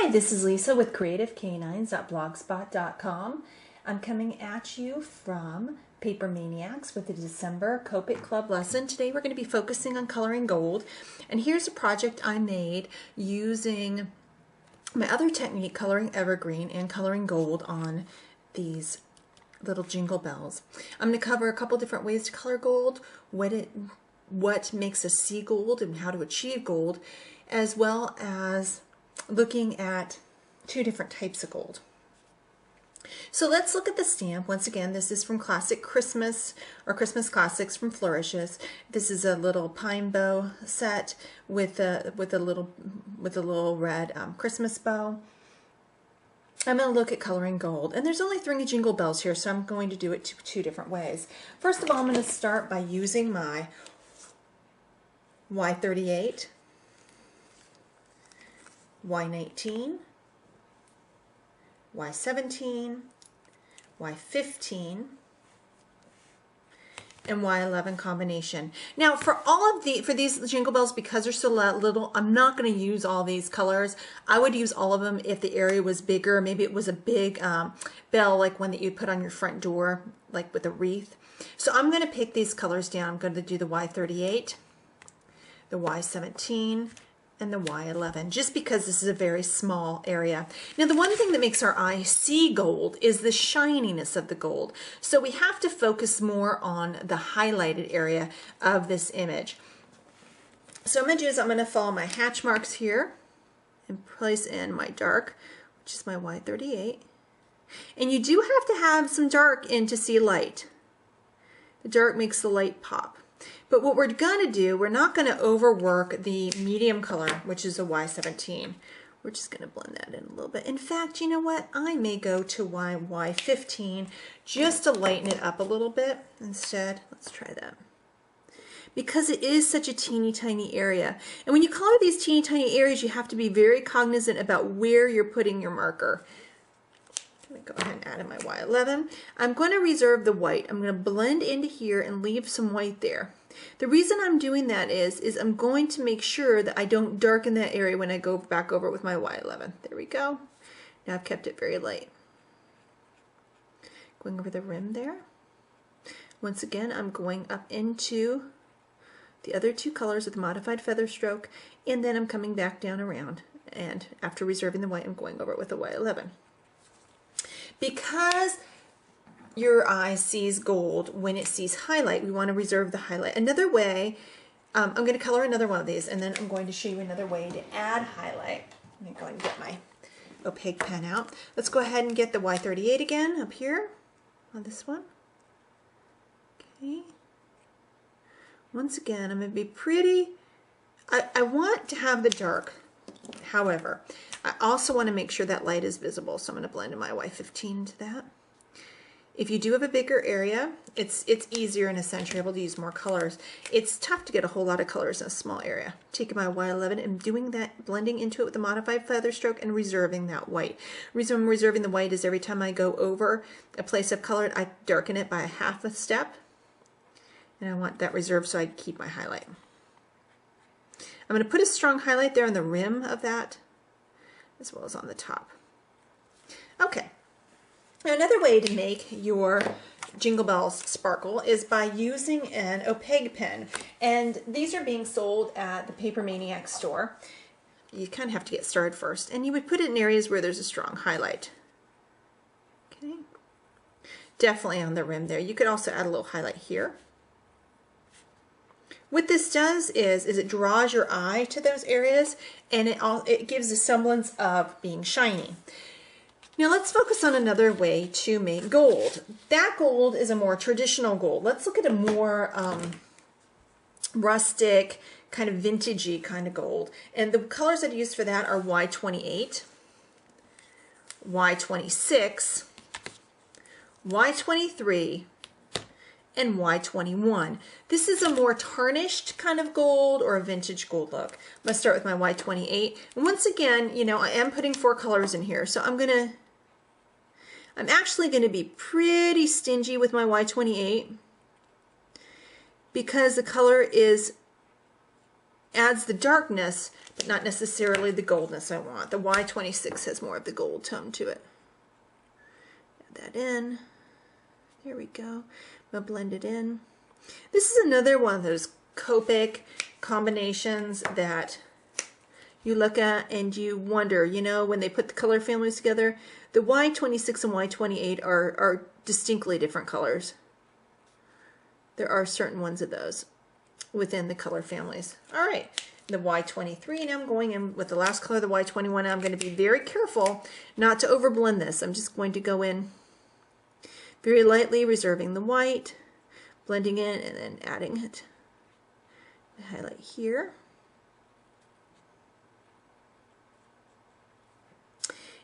Hi, this is Lisa with CreativeCanines.blogspot.com. I'm coming at you from Paper Maniacs with the December Copic Club lesson. Today we're going to be focusing on coloring gold. And here's a project I made using my other technique, coloring evergreen and coloring gold on these little jingle bells. I'm going to cover a couple different ways to color gold, what makes us see gold and how to achieve gold, as well as looking at two different types of gold. So let's look at the stamp. Once again, this is from Classic Christmas or Christmas Classics from Flourishes. This is a little pine bow set with a little red Christmas bow. I'm going to look at coloring gold, and there's only 3 jingle bells here, so I'm going to do it two different ways. First of all, I'm going to start by using my Y38, Y19, Y17, Y15, and Y11 combination. Now for these jingle bells, because they're so little, I'm not going to use all these colors. I would use all of them if the area was bigger. Maybe it was a big bell, like one that you'd put on your front door, like with a wreath. So I'm going to pick these colors down. I'm going to do the Y38, the Y17, and the Y11, just because this is a very small area. Now the one thing that makes our eye see gold is the shininess of the gold. So we have to focus more on the highlighted area of this image. So I'm going to do is I'm going to follow my hatch marks here and place in my dark, which is my Y38. And you do have to have some dark in to see light. The dark makes the light pop. But what we're going to do, we're not going to overwork the medium color, which is a Y17. We're just going to blend that in a little bit. In fact, you know what? I may go to Y15 just to lighten it up a little bit instead. Let's try that. Because it is such a teeny tiny area. And when you color these teeny tiny areas, you have to be very cognizant about where you're putting your marker. I'm going to go ahead and add in my Y11. I'm going to reserve the white. I'm going to blend into here and leave some white there. The reason I'm doing that is I'm going to make sure that I don't darken that area when I go back over it with my Y11. There we go. Now I've kept it very light. Going over the rim there. Once again, I'm going up into the other 2 colors with the modified feather stroke, and then I'm coming back down around. And after reserving the white, I'm going over it with the Y11. Because your eye sees gold when it sees highlight, we want to reserve the highlight. Another way, I'm going to color another one of these, and then I'm going to show you another way to add highlight. Let me go and get my opaque pen out. Let's go ahead and get the Y38 again up here on this one. Okay. Once again, I'm going to be pretty, I want to have the dark. However, I also want to make sure that light is visible, so I'm going to blend in my Y15 into that. If you do have a bigger area, it's easier in a sense. You're able to use more colors. It's tough to get a whole lot of colors in a small area. Taking my Y11 and doing that, blending into it with the modified feather stroke and reserving that white. The reason I'm reserving the white is every time I go over a place I've colored, I darken it by ½ a step. And I want that reserved so I keep my highlight. I'm going to put a strong highlight there on the rim of that, as well as on the top. Okay. Now another way to make your jingle bells sparkle is by using an opaque pen. And these are being sold at the Paper Maniac store. You kind of have to get started first. And you would put it in areas where there's a strong highlight. Okay. Definitely on the rim there. You could also add a little highlight here. What this does is it draws your eye to those areas, and it gives a semblance of being shiny. Now let's focus on another way to make gold. That gold is a more traditional gold. Let's look at a more rustic, kind of vintagey kind of gold. And the colors I've used for that are Y28, Y26, Y23, and Y21. This is a more tarnished kind of gold or a vintage gold look. I'm going to start with my Y28. And once again, you know, I am putting 4 colors in here, so I'm actually going to be pretty stingy with my Y28 because the color is adds the darkness, but not necessarily the goldness I want. The Y26 has more of the gold tone to it. Add that in. There we go. I'm going to blend it in. This is another one of those Copic combinations that you look at and you wonder, you know, when they put the color families together, the Y26 and Y28 are distinctly different colors. There are certain ones of those within the color families. All right, the Y23, and I'm going in with the last color, the Y21. I'm going to be very careful not to overblend this. I'm just going to go in very lightly, reserving the white, blending in, and then adding it. Highlight here.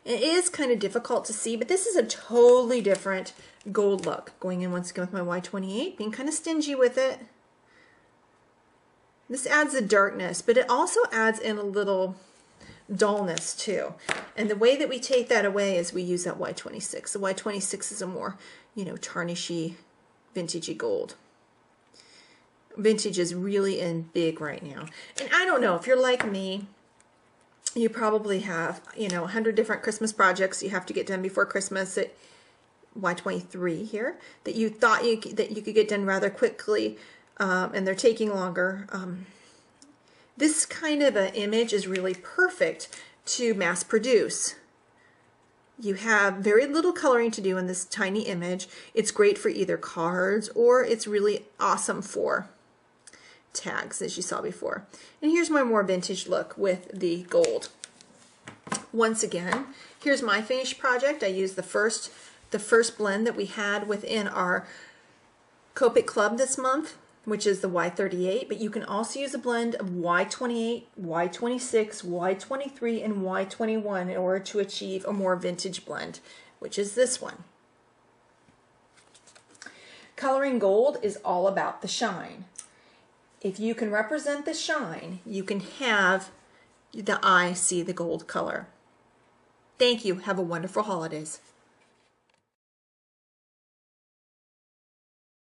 It is kind of difficult to see, but this is a totally different gold look. Going in once again with my Y28, being kind of stingy with it. This adds a darkness, but it also adds in a little dullness too. And the way that we take that away is we use that Y26. The Y26 is a more, you know, tarnishy, vintagey gold. Vintage is really in big right now. And I don't know, if you're like me, you probably have, you know, 100 different Christmas projects you have to get done before Christmas at Y23 here that you thought that you could get done rather quickly, and they're taking longer. This kind of an image is really perfect to mass produce. You have very little coloring to do in this tiny image. It's great for either cards, or it's really awesome for tags, as you saw before. And here's my more vintage look with the gold. Once again, here's my finished project. I used the first blend that we had within our Copic Club this month, which is the Y38, but you can also use a blend of Y28, Y26, Y23, and Y21 in order to achieve a more vintage blend, which is this one. Coloring gold is all about the shine. If you can represent the shine, you can have the eye see the gold color. Thank you. Have a wonderful holidays.